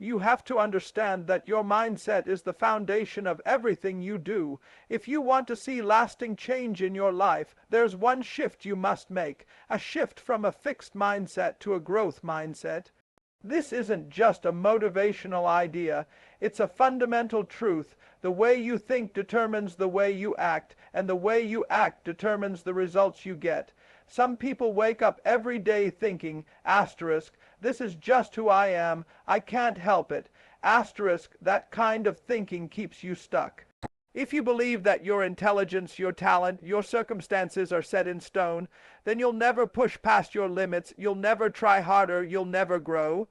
You have to understand that your mindset is the foundation of everything you do. If you want to see lasting change in your life, there's one shift you must make, a shift from a fixed mindset to a growth mindset. This isn't just a motivational idea, it's a fundamental truth. The way you think determines the way you act, and the way you act determines the results you get. Some people wake up every day thinking, asterisk, this is just who I am, I can't help it, asterisk, that kind of thinking keeps you stuck. If you believe that your intelligence, your talent, your circumstances are set in stone, then you'll never push past your limits, you'll never try harder, you'll never grow.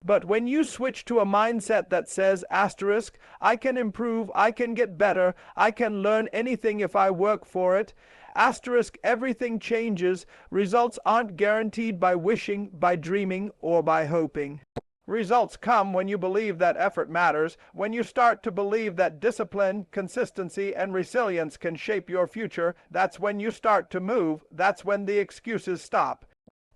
But when you switch to a mindset that says, asterisk, I can improve, I can get better, I can learn anything if I work for it, asterisk, everything changes. Results aren't guaranteed by wishing, by dreaming, or by hoping. Results come when you believe that effort matters, when you start to believe that discipline, consistency, and resilience can shape your future. That's when you start to move. That's when the excuses stop.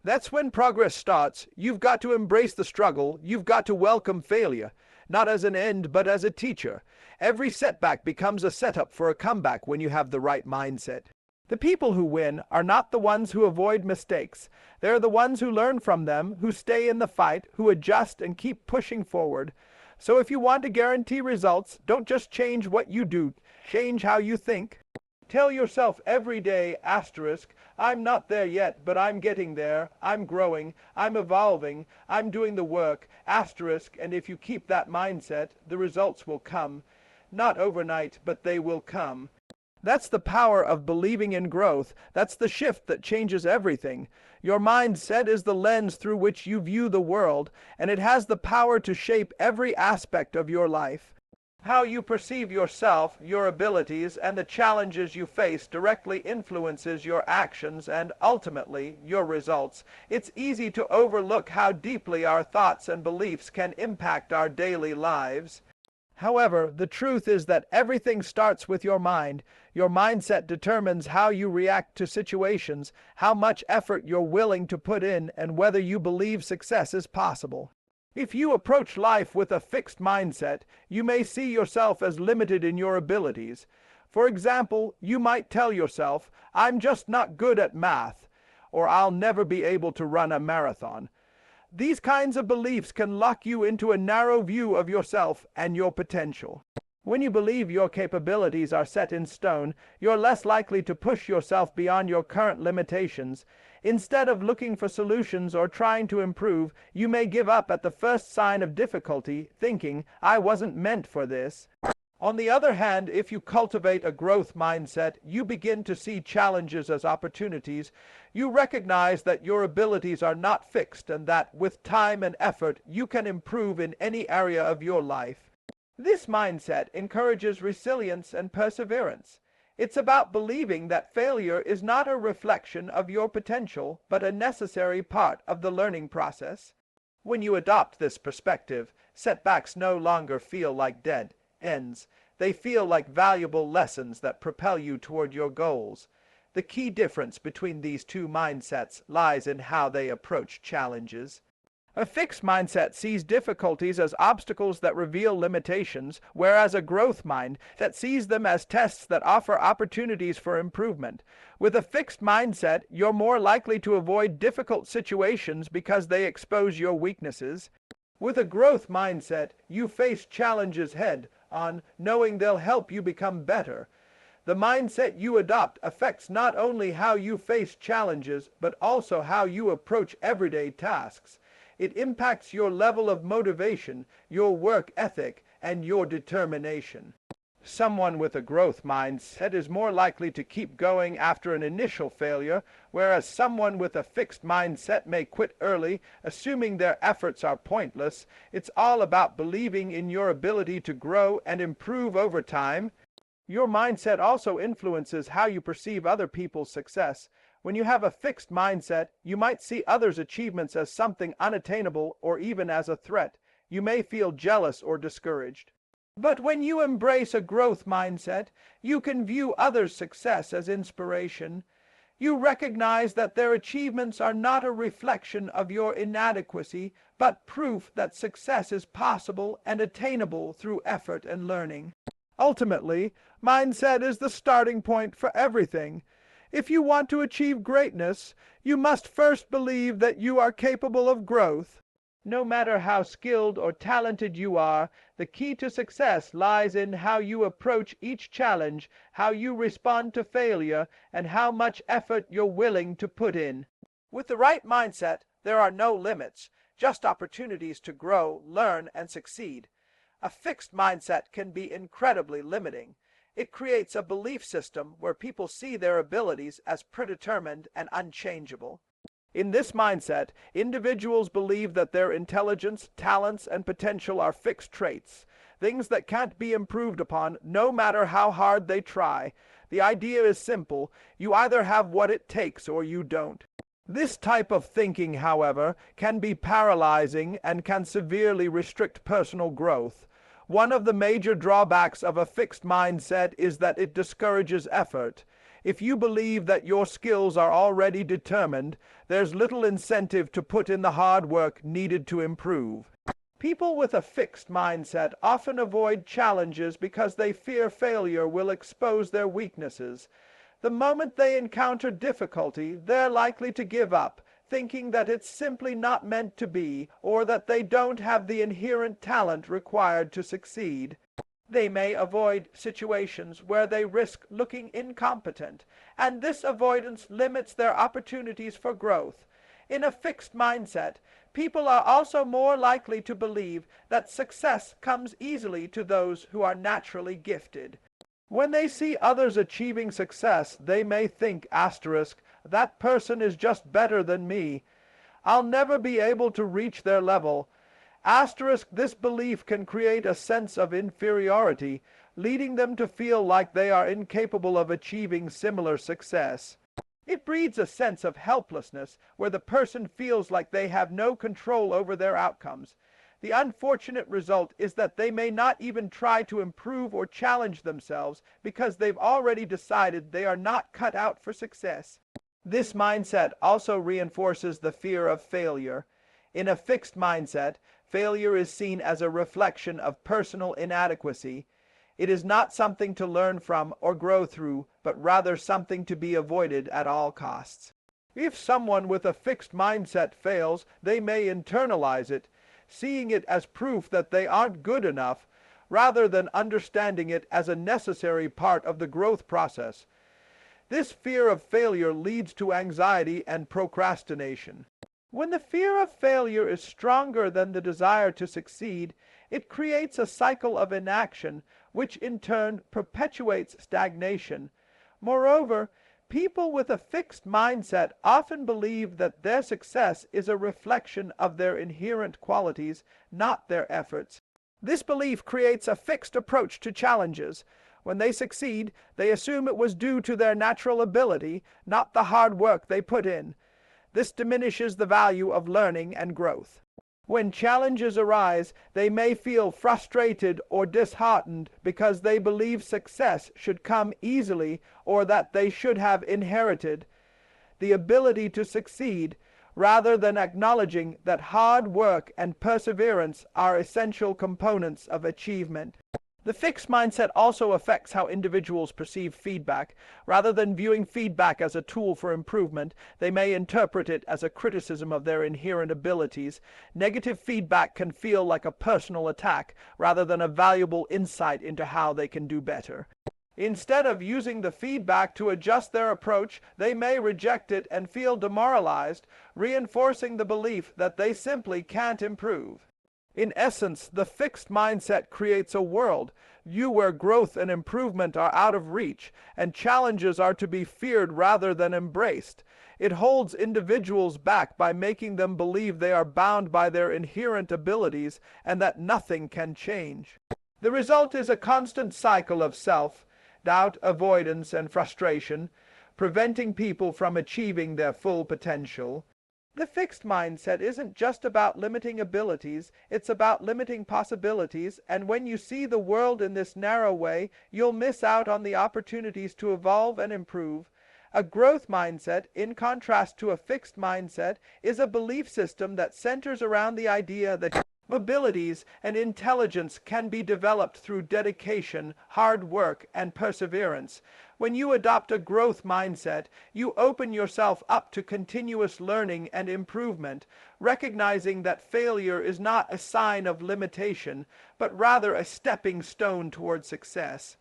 That's when progress starts. You've got to embrace the struggle. You've got to welcome failure, not as an end, but as a teacher. Every setback becomes a setup for a comeback when you have the right mindset. The people who win are not the ones who avoid mistakes. They're the ones who learn from them, who stay in the fight, who adjust and keep pushing forward. So if you want to guarantee results, don't just change what you do, change how you think. Tell yourself every day, asterisk, I'm not there yet, but I'm getting there, I'm growing, I'm evolving, I'm doing the work, asterisk, and if you keep that mindset, the results will come. Not overnight, but they will come. That's the power of believing in growth. That's the shift that changes everything. Your mindset is the lens through which you view the world, and it has the power to shape every aspect of your life. How you perceive yourself, your abilities, and the challenges you face directly influences your actions and, ultimately, your results. It's easy to overlook how deeply our thoughts and beliefs can impact our daily lives. However, the truth is that everything starts with your mind. Your mindset determines how you react to situations, how much effort you're willing to put in, and whether you believe success is possible. If you approach life with a fixed mindset, you may see yourself as limited in your abilities. For example, you might tell yourself, I'm just not good at math, or I'll never be able to run a marathon. These kinds of beliefs can lock you into a narrow view of yourself and your potential. When you believe your capabilities are set in stone, you're less likely to push yourself beyond your current limitations. Instead of looking for solutions or trying to improve, you may give up at the first sign of difficulty, thinking, I wasn't meant for this. On the other hand, if you cultivate a growth mindset, you begin to see challenges as opportunities. You recognize that your abilities are not fixed and that, with time and effort, you can improve in any area of your life. This mindset encourages resilience and perseverance. It's about believing that failure is not a reflection of your potential, but a necessary part of the learning process. When you adopt this perspective, setbacks no longer feel like dead ends. They feel like valuable lessons that propel you toward your goals. The key difference between these two mindsets lies in how they approach challenges. A fixed mindset sees difficulties as obstacles that reveal limitations, whereas a growth mind that sees them as tests that offer opportunities for improvement. With a fixed mindset, you're more likely to avoid difficult situations because they expose your weaknesses. With a growth mindset, you face challenges head on, knowing they'll help you become better. The mindset you adopt affects not only how you face challenges, but also how you approach everyday tasks. It impacts your level of motivation, your work ethic, and your determination. Someone with a growth mindset is more likely to keep going after an initial failure, whereas someone with a fixed mindset may quit early, assuming their efforts are pointless. It's all about believing in your ability to grow and improve over time. Your mindset also influences how you perceive other people's success. When you have a fixed mindset, you might see others' achievements as something unattainable or even as a threat. You may feel jealous or discouraged. But when you embrace a growth mindset, you can view others' success as inspiration. You recognize that their achievements are not a reflection of your inadequacy, but proof that success is possible and attainable through effort and learning. Ultimately, mindset is the starting point for everything. If you want to achieve greatness, you must first believe that you are capable of growth. No matter how skilled or talented you are, the key to success lies in how you approach each challenge, how you respond to failure, and how much effort you're willing to put in. With the right mindset, there are no limits, just opportunities to grow, learn, and succeed. A fixed mindset can be incredibly limiting. It creates a belief system where people see their abilities as predetermined and unchangeable. In this mindset, individuals believe that their intelligence, talents, and potential are fixed traits, things that can't be improved upon no matter how hard they try. The idea is simple: you either have what it takes or you don't. This type of thinking, however, can be paralyzing and can severely restrict personal growth. One of the major drawbacks of a fixed mindset is that it discourages effort. If you believe that your skills are already determined, there's little incentive to put in the hard work needed to improve. People with a fixed mindset often avoid challenges because they fear failure will expose their weaknesses. The moment they encounter difficulty, they're likely to give up, thinking that it's simply not meant to be, or that they don't have the inherent talent required to succeed. They may avoid situations where they risk looking incompetent, and this avoidance limits their opportunities for growth. In a fixed mindset, people are also more likely to believe that success comes easily to those who are naturally gifted. When they see others achieving success, they may think, that person is just better than me. I'll never be able to reach their level. This belief can create a sense of inferiority, leading them to feel like they are incapable of achieving similar success. It breeds a sense of helplessness, where the person feels like they have no control over their outcomes. The unfortunate result is that they may not even try to improve or challenge themselves because they've already decided they are not cut out for success. This mindset also reinforces the fear of failure. In a fixed mindset, failure is seen as a reflection of personal inadequacy. It is not something to learn from or grow through, but rather something to be avoided at all costs. If someone with a fixed mindset fails, they may internalize it, seeing it as proof that they aren't good enough, rather than understanding it as a necessary part of the growth process. This fear of failure leads to anxiety and procrastination. When the fear of failure is stronger than the desire to succeed, it creates a cycle of inaction, which in turn perpetuates stagnation. Moreover, people with a fixed mindset often believe that their success is a reflection of their inherent qualities, not their efforts. This belief creates a fixed approach to challenges. When they succeed, they assume it was due to their natural ability, not the hard work they put in. This diminishes the value of learning and growth. When challenges arise, they may feel frustrated or disheartened because they believe success should come easily or that they should have inherited the ability to succeed, rather than acknowledging that hard work and perseverance are essential components of achievement. The fixed mindset also affects how individuals perceive feedback. Rather than viewing feedback as a tool for improvement, they may interpret it as a criticism of their inherent abilities. Negative feedback can feel like a personal attack, rather than a valuable insight into how they can do better. Instead of using the feedback to adjust their approach, they may reject it and feel demoralized, reinforcing the belief that they simply can't improve. In essence, the fixed mindset creates a world where growth and improvement are out of reach, and challenges are to be feared rather than embraced. It holds individuals back by making them believe they are bound by their inherent abilities and that nothing can change. The result is a constant cycle of self-doubt, avoidance, and frustration, preventing people from achieving their full potential. The fixed mindset isn't just about limiting abilities, it's about limiting possibilities, and when you see the world in this narrow way, you'll miss out on the opportunities to evolve and improve. A growth mindset, in contrast to a fixed mindset, is a belief system that centers around the idea that abilities and intelligence can be developed through dedication, hard work, and perseverance. When you adopt a growth mindset, you open yourself up to continuous learning and improvement, recognizing that failure is not a sign of limitation, but rather a stepping stone toward success.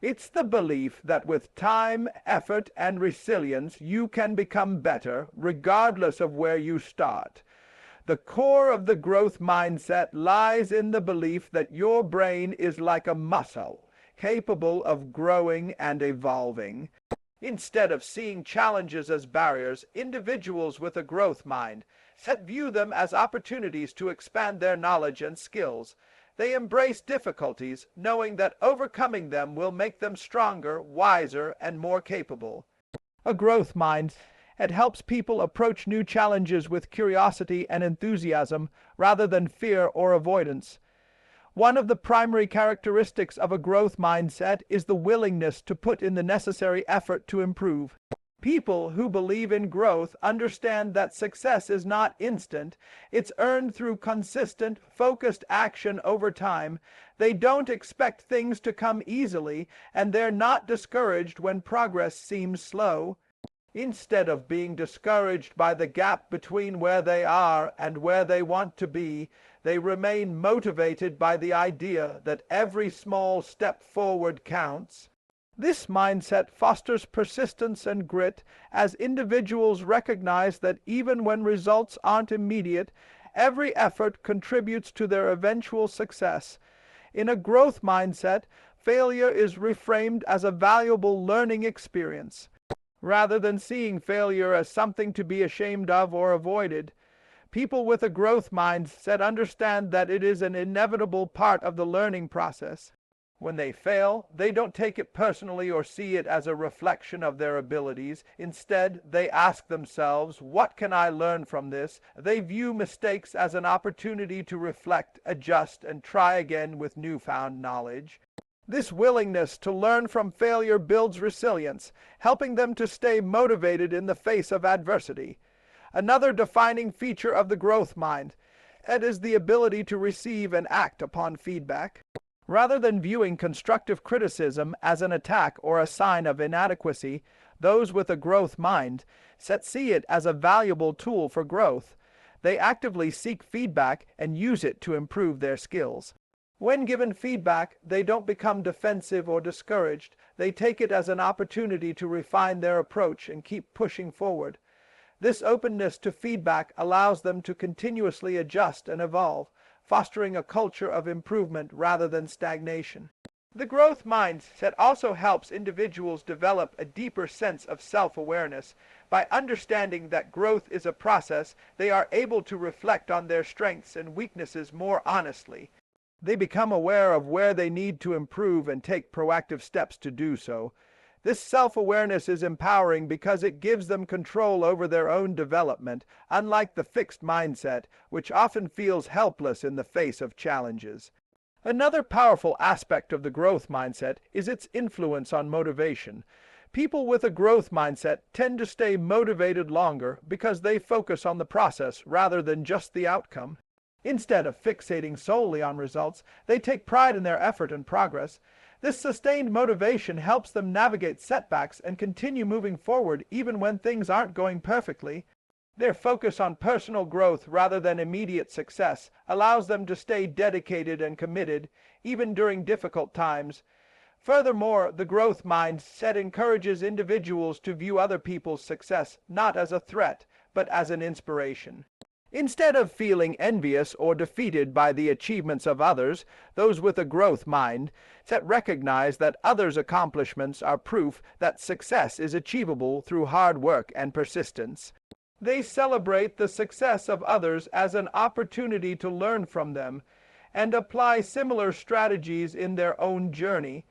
It's the belief that with time, effort, and resilience, you can become better, regardless of where you start. The core of the growth mindset lies in the belief that your brain is like a muscle, capable of growing and evolving. Instead of seeing challenges as barriers, individuals with a growth mind view them as opportunities to expand their knowledge and skills. They embrace difficulties, knowing that overcoming them will make them stronger, wiser, and more capable. A growth mind, it helps people approach new challenges with curiosity and enthusiasm rather than fear or avoidance. One of the primary characteristics of a growth mindset is the willingness to put in the necessary effort to improve. People who believe in growth understand that success is not instant. It's earned through consistent, focused action over time. They don't expect things to come easily, and they're not discouraged when progress seems slow. Instead of being discouraged by the gap between where they are and where they want to be, they remain motivated by the idea that every small step forward counts. This mindset fosters persistence and grit as individuals recognize that even when results aren't immediate, every effort contributes to their eventual success. In a growth mindset, failure is reframed as a valuable learning experience. Rather than seeing failure as something to be ashamed of or avoided, people with a growth mindset understand that it is an inevitable part of the learning process. When they fail, they don't take it personally or see it as a reflection of their abilities. Instead, they ask themselves, what can I learn from this? They view mistakes as an opportunity to reflect, adjust, and try again with newfound knowledge. This willingness to learn from failure builds resilience, helping them to stay motivated in the face of adversity. Another defining feature of the growth mind, it is the ability to receive and act upon feedback. Rather than viewing constructive criticism as an attack or a sign of inadequacy, those with a growth mind see it as a valuable tool for growth. They actively seek feedback and use it to improve their skills. When given feedback, they don't become defensive or discouraged. They take it as an opportunity to refine their approach and keep pushing forward. This openness to feedback allows them to continuously adjust and evolve, fostering a culture of improvement rather than stagnation. The growth mindset also helps individuals develop a deeper sense of self-awareness. By understanding that growth is a process, they are able to reflect on their strengths and weaknesses more honestly. They become aware of where they need to improve and take proactive steps to do so. This self-awareness is empowering because it gives them control over their own development, unlike the fixed mindset, which often feels helpless in the face of challenges. Another powerful aspect of the growth mindset is its influence on motivation. People with a growth mindset tend to stay motivated longer because they focus on the process rather than just the outcome. Instead of fixating solely on results, they take pride in their effort and progress. This sustained motivation helps them navigate setbacks and continue moving forward even when things aren't going perfectly. Their focus on personal growth rather than immediate success allows them to stay dedicated and committed, even during difficult times. Furthermore, the growth mindset encourages individuals to view other people's success not as a threat, but as an inspiration. Instead of feeling envious or defeated by the achievements of others, those with a growth mind recognize that others' accomplishments are proof that success is achievable through hard work and persistence. They celebrate the success of others as an opportunity to learn from them and apply similar strategies in their own journey.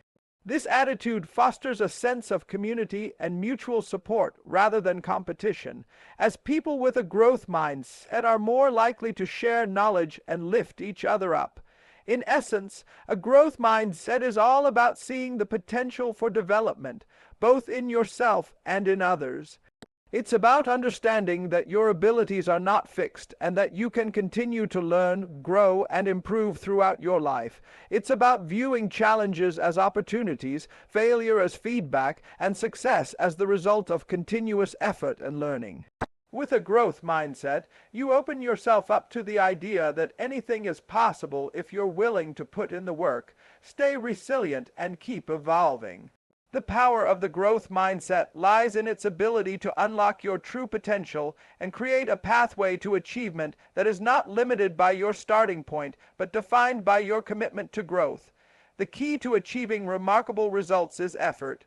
This attitude fosters a sense of community and mutual support rather than competition, as people with a growth mindset are more likely to share knowledge and lift each other up. In essence, a growth mindset is all about seeing the potential for development, both in yourself and in others. It's about understanding that your abilities are not fixed and that you can continue to learn, grow, and improve throughout your life. It's about viewing challenges as opportunities, failure as feedback, and success as the result of continuous effort and learning. With a growth mindset, you open yourself up to the idea that anything is possible if you're willing to put in the work, stay resilient, and keep evolving. The power of the growth mindset lies in its ability to unlock your true potential and create a pathway to achievement that is not limited by your starting point, but defined by your commitment to growth. The key to achieving remarkable results is effort.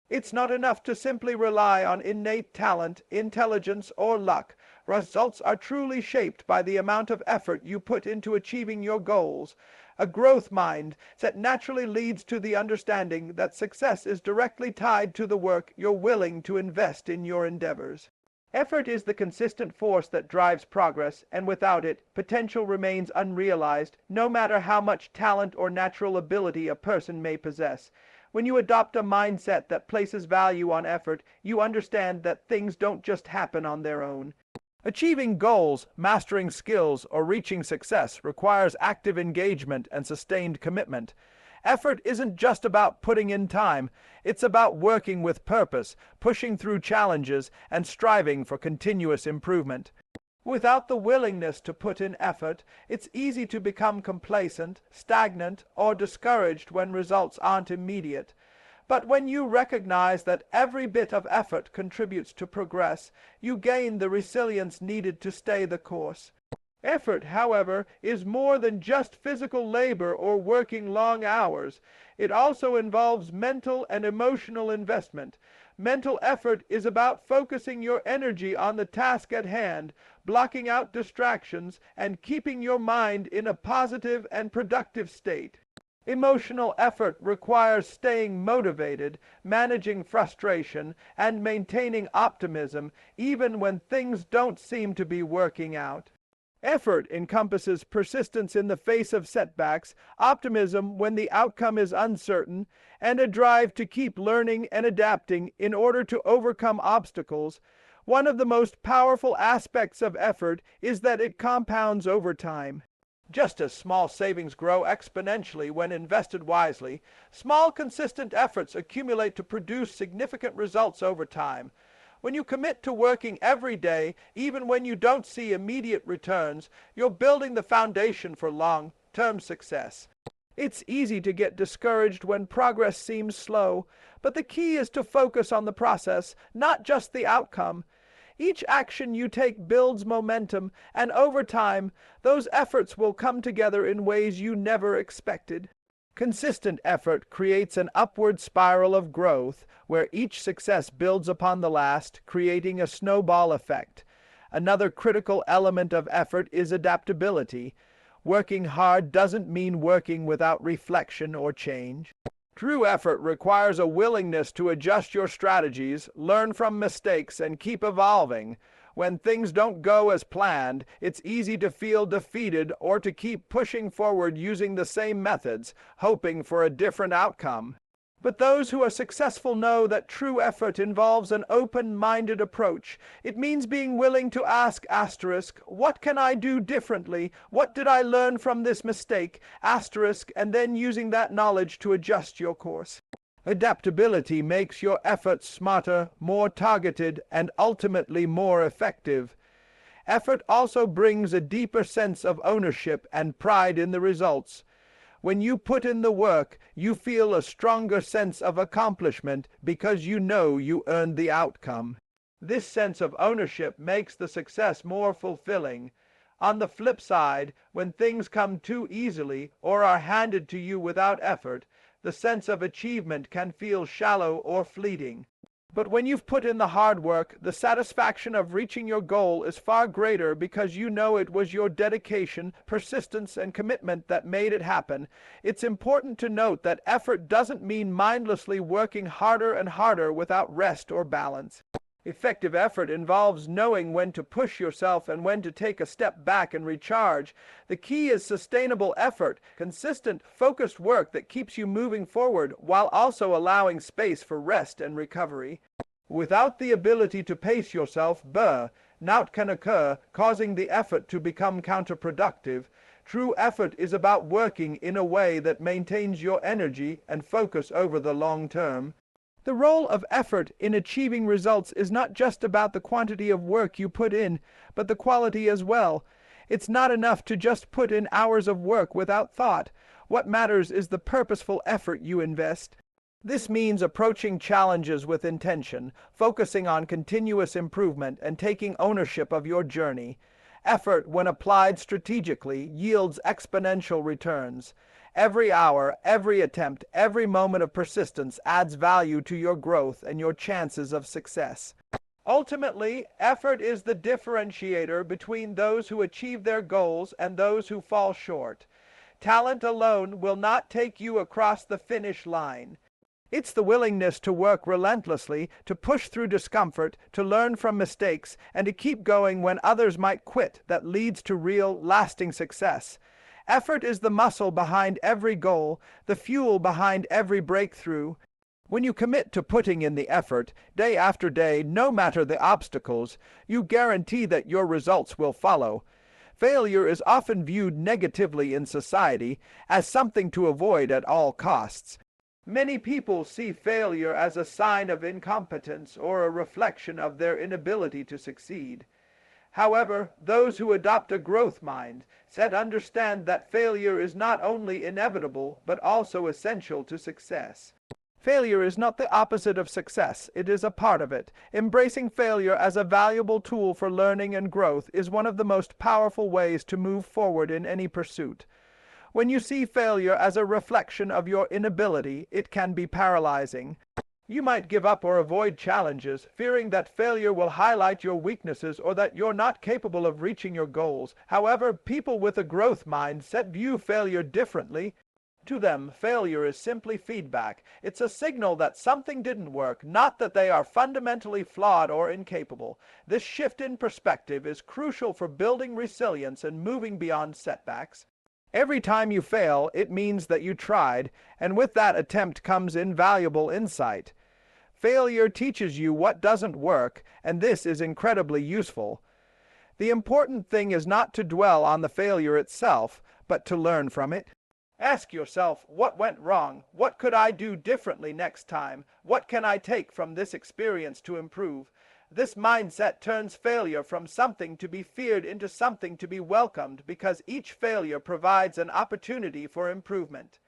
It's not enough to simply rely on innate talent, intelligence, or luck. Results are truly shaped by the amount of effort you put into achieving your goals. A growth mindset naturally leads to the understanding that success is directly tied to the work you're willing to invest in your endeavors. Effort is the consistent force that drives progress, and without it, potential remains unrealized, no matter how much talent or natural ability a person may possess. When you adopt a mindset that places value on effort, you understand that things don't just happen on their own. Achieving goals, mastering skills, or reaching success requires active engagement and sustained commitment. Effort isn't just about putting in time, it's about working with purpose, pushing through challenges, and striving for continuous improvement. Without the willingness to put in effort, it's easy to become complacent, stagnant, or discouraged when results aren't immediate. But when you recognize that every bit of effort contributes to progress, you gain the resilience needed to stay the course. Effort, however, is more than just physical labor or working long hours. It also involves mental and emotional investment. Mental effort is about focusing your energy on the task at hand, blocking out distractions, and keeping your mind in a positive and productive state. Emotional effort requires staying motivated, managing frustration, and maintaining optimism even when things don't seem to be working out. Effort encompasses persistence in the face of setbacks, optimism when the outcome is uncertain, and a drive to keep learning and adapting in order to overcome obstacles. One of the most powerful aspects of effort is that it compounds over time. Just as small savings grow exponentially when invested wisely, small consistent efforts accumulate to produce significant results over time. When you commit to working every day, even when you don't see immediate returns, you're building the foundation for long-term success. It's easy to get discouraged when progress seems slow, but the key is to focus on the process, not just the outcome. Each action you take builds momentum, and over time, those efforts will come together in ways you never expected. Consistent effort creates an upward spiral of growth, where each success builds upon the last, creating a snowball effect. Another critical element of effort is adaptability. Working hard doesn't mean working without reflection or change. True effort requires a willingness to adjust your strategies, learn from mistakes, and keep evolving. When things don't go as planned, it's easy to feel defeated or to keep pushing forward using the same methods, hoping for a different outcome. But those who are successful know that true effort involves an open-minded approach. It means being willing to ask what can I do differently? What did I learn from this mistake? And then using that knowledge to adjust your course. Adaptability makes your efforts smarter, more targeted, and ultimately more effective. Effort also brings a deeper sense of ownership and pride in the results. When you put in the work, you feel a stronger sense of accomplishment because you know you earned the outcome. This sense of ownership makes the success more fulfilling. On the flip side, when things come too easily or are handed to you without effort, the sense of achievement can feel shallow or fleeting. But when you've put in the hard work, the satisfaction of reaching your goal is far greater because you know it was your dedication, persistence, and commitment that made it happen. It's important to note that effort doesn't mean mindlessly working harder and harder without rest or balance. Effective effort involves knowing when to push yourself and when to take a step back and recharge. The key is sustainable effort, consistent, focused work that keeps you moving forward while also allowing space for rest and recovery. Without the ability to pace yourself, burnout can occur, causing the effort to become counterproductive. True effort is about working in a way that maintains your energy and focus over the long term. The role of effort in achieving results is not just about the quantity of work you put in, but the quality as well. It's not enough to just put in hours of work without thought. What matters is the purposeful effort you invest. This means approaching challenges with intention, focusing on continuous improvement, and taking ownership of your journey. Effort, when applied strategically, yields exponential returns. Every hour, every attempt, every moment of persistence adds value to your growth and your chances of success. Ultimately, effort is the differentiator between those who achieve their goals and those who fall short. Talent alone will not take you across the finish line. It's the willingness to work relentlessly, to push through discomfort, to learn from mistakes, and to keep going when others might quit that leads to real, lasting success. Effort is the muscle behind every goal, the fuel behind every breakthrough. When you commit to putting in the effort, day after day, no matter the obstacles, you guarantee that your results will follow. Failure is often viewed negatively in society as something to avoid at all costs. Many people see failure as a sign of incompetence or a reflection of their inability to succeed. However, those who adopt a growth mindset understand that failure is not only inevitable, but also essential to success. Failure is not the opposite of success, it is a part of it. Embracing failure as a valuable tool for learning and growth is one of the most powerful ways to move forward in any pursuit. When you see failure as a reflection of your inability, it can be paralyzing. You might give up or avoid challenges, fearing that failure will highlight your weaknesses or that you're not capable of reaching your goals. However, people with a growth mindset view failure differently. To them, failure is simply feedback. It's a signal that something didn't work, not that they are fundamentally flawed or incapable. This shift in perspective is crucial for building resilience and moving beyond setbacks. Every time you fail, it means that you tried, and with that attempt comes invaluable insight. Failure teaches you what doesn't work, and this is incredibly useful. The important thing is not to dwell on the failure itself, but to learn from it. Ask yourself, what went wrong? What could I do differently next time? What can I take from this experience to improve? This mindset turns failure from something to be feared into something to be welcomed because each failure provides an opportunity for improvement.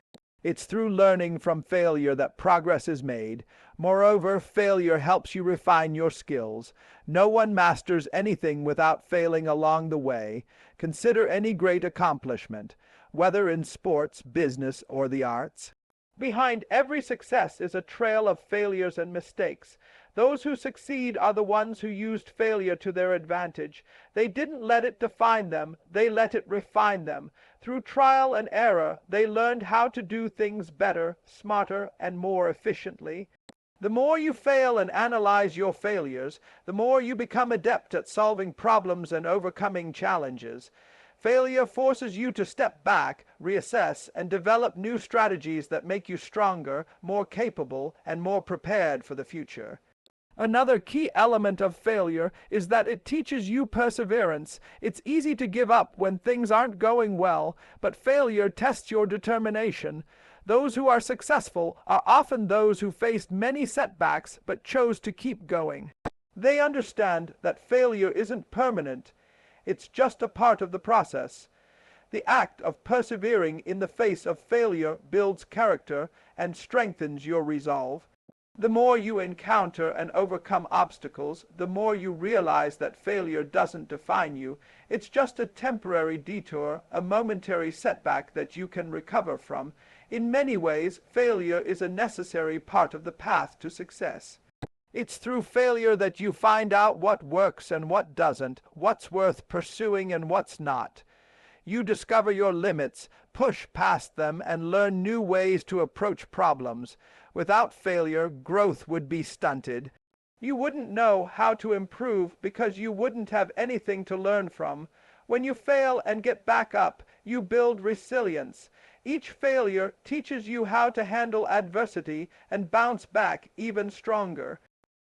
It's through learning from failure that progress is made. Moreover, failure helps you refine your skills. No one masters anything without failing along the way. Consider any great accomplishment, whether in sports, business, or the arts. Behind every success is a trail of failures and mistakes. Those who succeed are the ones who used failure to their advantage. They didn't let it define them, they let it refine them. Through trial and error, they learned how to do things better, smarter, and more efficiently. The more you fail and analyze your failures, the more you become adept at solving problems and overcoming challenges. Failure forces you to step back, reassess, and develop new strategies that make you stronger, more capable, and more prepared for the future. Another key element of failure is that it teaches you perseverance. It's easy to give up when things aren't going well, but failure tests your determination. Those who are successful are often those who faced many setbacks but chose to keep going. They understand that failure isn't permanent. It's just a part of the process. The act of persevering in the face of failure builds character and strengthens your resolve. The more you encounter and overcome obstacles, the more you realize that failure doesn't define you. It's just a temporary detour, a momentary setback that you can recover from. In many ways, failure is a necessary part of the path to success. It's through failure that you find out what works and what doesn't, what's worth pursuing and what's not. You discover your limits, push past them, and learn new ways to approach problems. Without failure, growth would be stunted. You wouldn't know how to improve because you wouldn't have anything to learn from. When you fail and get back up, you build resilience. Each failure teaches you how to handle adversity and bounce back even stronger.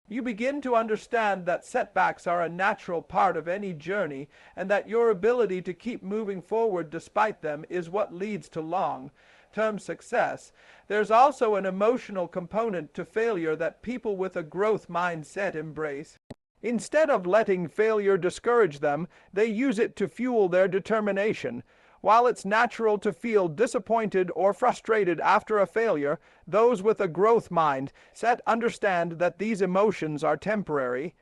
You begin to understand that setbacks are a natural part of any journey, and that your ability to keep moving forward despite them is what leads to long-term success. There's also an emotional component to failure that people with a growth mindset embrace. Instead of letting failure discourage them, they use it to fuel their determination. While it's natural to feel disappointed or frustrated after a failure, those with a growth mindset understand that these emotions are temporary.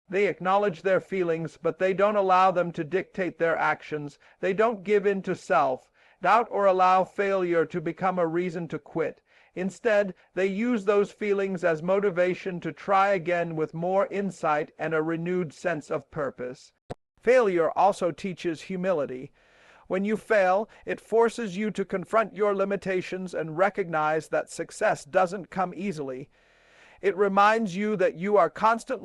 They acknowledge their feelings, but they don't allow them to dictate their actions. They don't give in to self-doubt or allow failure to become a reason to quit. Instead, they use those feelings as motivation to try again with more insight and a renewed sense of purpose. Failure also teaches humility. When you fail, it forces you to confront your limitations and recognize that success doesn't come easily. It reminds you that you are constantly